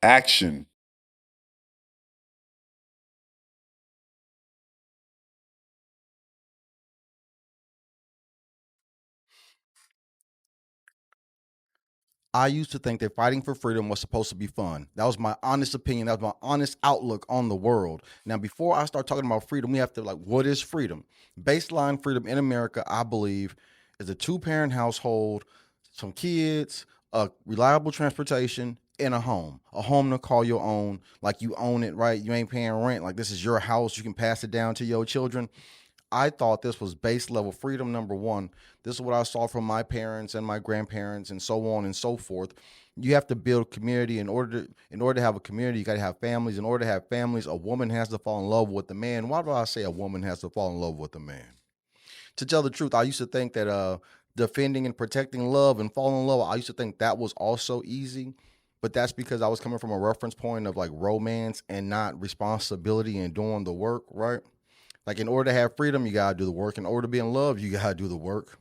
Action. I used to think that fighting for freedom was supposed to be fun. That was my honest opinion. That was my honest outlook on the world. Now, before I start talking about freedom, we have to what is freedom? Baseline freedom in America, I believe, is a two-parent household, some kids, a reliable transportation, and a home to call your own, like you own it, right? You ain't paying rent. Like this is your house. You can pass it down to your children. I thought this was base level freedom number one. This is what I saw from my parents and my grandparents and so on and so forth. You have to build community in order to have a community, you got to have families. In order to have families, a woman has to fall in love with the man. Why do I say a woman has to fall in love with a man? To tell the truth, I used to think that defending and protecting love and falling in love, I used to think that was also easy. But that's because I was coming from a reference point of like romance and not responsibility and doing the work, right? Like in order to have freedom, you gotta do the work. In order to be in love, you gotta do the work.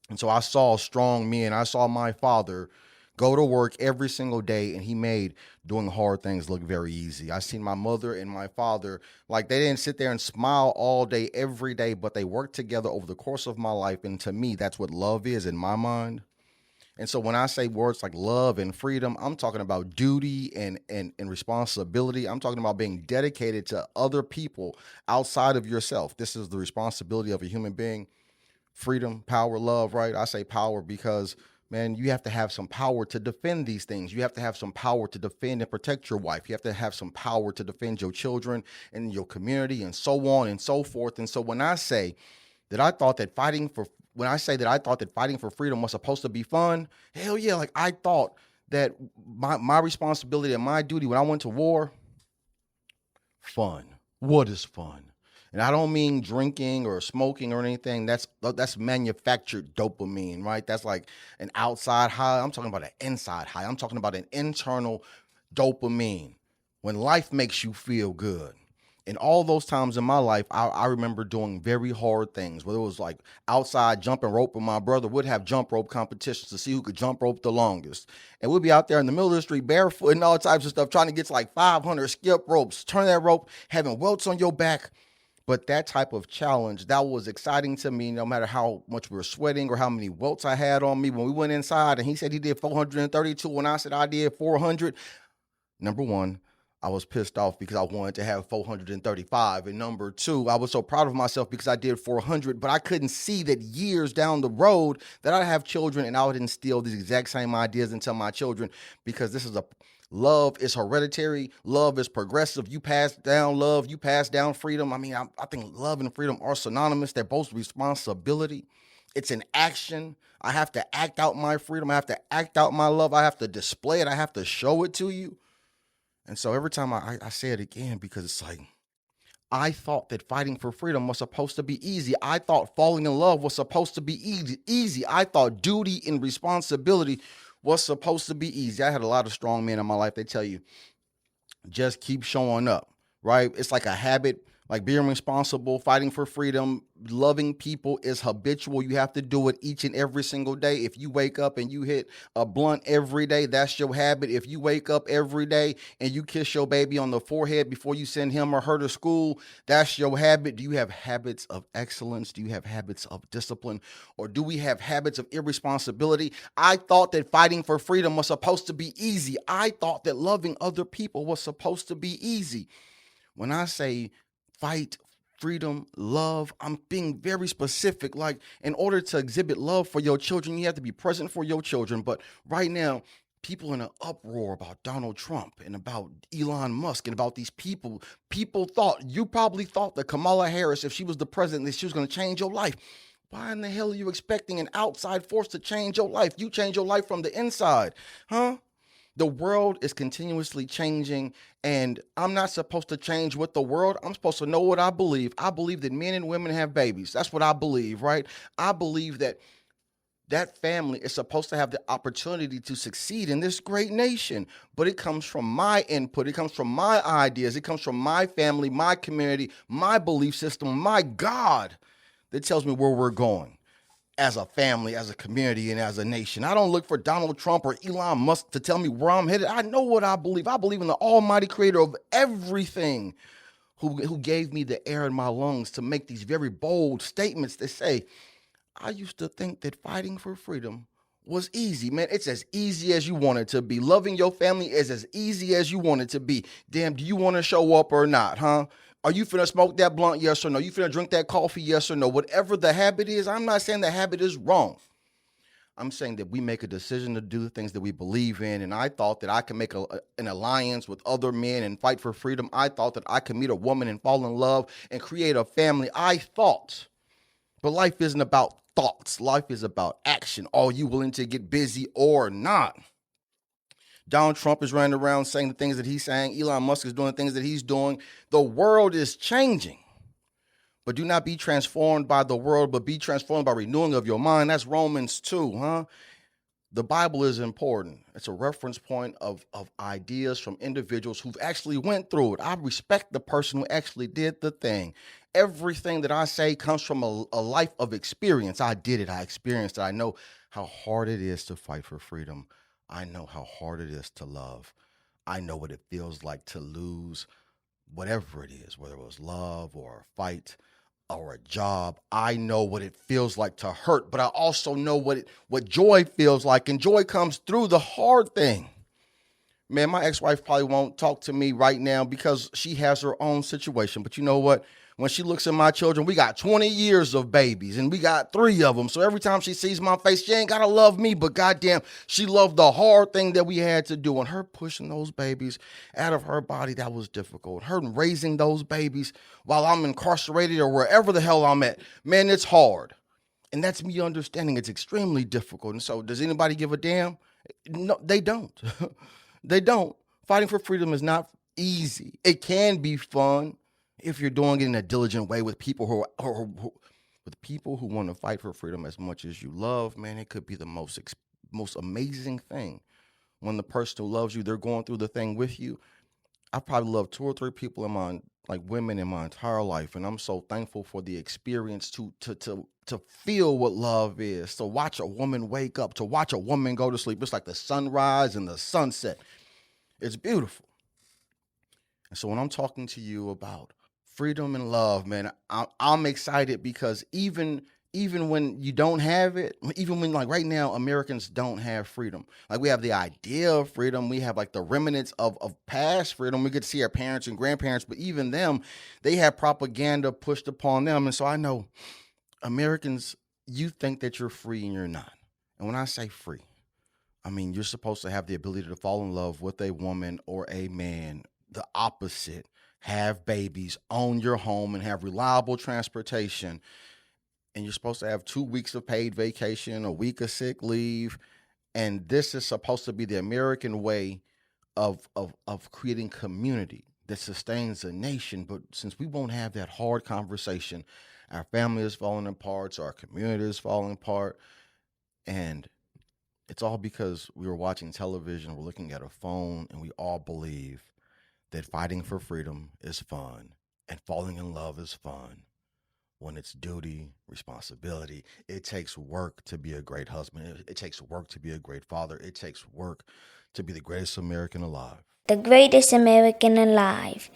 And so I saw strong men. I saw my father go to work every single day, and he made doing hard things look very easy. I seen my mother and my father, like they didn't sit there and smile all day, every day, but they worked together over the course of my life. And to me, that's what love is in my mind. And so when I say words like love and freedom, I'm talking about duty and responsibility. I'm talking about being dedicated to other people outside of yourself. This is the responsibility of a human being. Freedom, power, love, right? I say power because man, you have to have some power to defend these things. You have to have some power to defend and protect your wife. You have to have some power to defend your children and your community and so on and so forth. And so that I thought that fighting for when I say that I thought that fighting for freedom was supposed to be fun, hell yeah, like I thought that my responsibility and my duty when I went to war, fun. What is fun? And I don't mean drinking or smoking or anything. That's manufactured dopamine, right? That's like an outside high. I'm talking about an inside high. I'm talking about an internal dopamine. When life makes you feel good. And all those times in my life, I remember doing very hard things. Whether it was like outside jumping rope, and my brother would have jump rope competitions to see who could jump rope the longest. And we'd be out there in the middle of the street barefoot and all types of stuff, trying to get to like 500 skip ropes, turn that rope, having welts on your back. But that type of challenge, that was exciting to me, no matter how much we were sweating or how many welts I had on me. When we went inside and he said he did 432 and I said I did 400, number one, I was pissed off because I wanted to have 435. And number two, I was so proud of myself because I did 400, but I couldn't see that years down the road that I'd have children and I would instill these exact same ideas into my children because this is a love is hereditary. Love is progressive. You pass down love, you pass down freedom. I mean, I think love and freedom are synonymous. They're both responsibility. It's an action. I have to act out my freedom. I have to act out my love. I have to display it. I have to show it to you. And so every time I say it again because it's like, I thought that fighting for freedom was supposed to be easy. I thought falling in love was supposed to be easy. I thought duty and responsibility was supposed to be easy. I had a lot of strong men in my life. They tell you, just keep showing up, right? It's like a habit, like being responsible, fighting for freedom, loving people is habitual. You have to do it each and every single day. If you wake up and you hit a blunt every day, that's your habit. If you wake up every day and you kiss your baby on the forehead before you send him or her to school, that's your habit. Do you have habits of excellence? Do you have habits of discipline? Or do we have habits of irresponsibility? I thought that fighting for freedom was supposed to be easy. I thought that loving other people was supposed to be easy. When I say fight, freedom, love, I'm being very specific. Like, in order to exhibit love for your children, you have to be present for your children. But right now, people in an uproar about Donald Trump and about Elon Musk and about these people. You probably thought that Kamala Harris, if she was the president, that she was going to change your life. Why in the hell are you expecting an outside force to change your life? You change your life from the inside, huh? The world is continuously changing, and I'm not supposed to change with the world. I'm supposed to know what I believe. I believe that men and women have babies. That's what I believe, right? I believe that family is supposed to have the opportunity to succeed in this great nation, but it comes from my input. It comes from my ideas. It comes from my family, my community, my belief system, my God that tells me where we're going. as a family, as a community, and as a nation. I don't look for Donald Trump or Elon Musk to tell me where I'm headed. I know what I believe. I believe in the almighty creator of everything, who gave me the air in my lungs to make these very bold statements that say, I used to think that fighting for freedom was easy, man. It's as easy as you want it to be. Loving your family is as easy as you want it to be. Damn, do you want to show up or not, huh? Are you finna smoke that blunt? Yes or no? You finna drink that coffee? Yes or no? Whatever the habit is, I'm not saying the habit is wrong. I'm saying that we make a decision to do the things that we believe in. And I thought that I could make an alliance with other men and fight for freedom. I thought that I could meet a woman and fall in love and create a family. I thought. But life isn't about thoughts. Life is about action. Are you willing to get busy or not? Donald Trump is running around saying the things that he's saying. Elon Musk is doing the things that he's doing. The world is changing. But do not be transformed by the world, but be transformed by renewing of your mind. That's Romans 2, huh? The Bible is important. It's a reference point of ideas from individuals who've actually went through it. I respect the person who actually did the thing. Everything that I say comes from a life of experience. I did it. I experienced it. I know how hard it is to fight for freedom. I know how hard it is to love. I know what it feels like to lose whatever it is, whether it was love or a fight or a job. I know what it feels like to hurt, but I also know what joy feels like, and joy comes through the hard thing. Man, my ex-wife probably won't talk to me right now because she has her own situation. But you know what? When she looks at my children, we got 20 years of babies and we got 3 of them. So every time she sees my face, she ain't got to love me, but goddamn, she loved the hard thing that we had to do. And her pushing those babies out of her body, that was difficult. Her raising those babies while I'm incarcerated or wherever the hell I'm at, man, it's hard. And that's me understanding it's extremely difficult. And so does anybody give a damn? No, they don't. They don't. Fighting for freedom is not easy. It can be fun if you're doing it in a diligent way with people who want to fight for freedom as much as you love. Man, it could be the most amazing thing when the person who loves you, they're going through the thing with you. I've probably loved 2 or 3 people in my, like, women in my entire life, and I'm so thankful for the experience to feel what love is, to watch a woman wake up, to watch a woman go to sleep. It's like the sunrise and the sunset. It's beautiful. And so when I'm talking to you about freedom and love, man, I'm excited because even when you don't have it, even when, like, right now, Americans don't have freedom. Like, we have the idea of freedom. We have, like, the remnants of past freedom. We get to see our parents and grandparents, but even them, they have propaganda pushed upon them. And so I know Americans, you think that you're free and you're not. And when I say free, I mean, you're supposed to have the ability to fall in love with a woman or a man, the opposite, have babies, own your home, and have reliable transportation. And you're supposed to have 2 weeks of paid vacation, a week of sick leave. And this is supposed to be the American way of creating community that sustains a nation. But since we won't have that hard conversation, our family is falling apart, so our community is falling apart. And it's all because we were watching television, we're looking at a phone, and we all believe that fighting for freedom is fun and falling in love is fun when it's duty, responsibility. It takes work to be a great husband. It takes work to be a great father. It takes work to be the greatest American alive. The Greatest American Alive.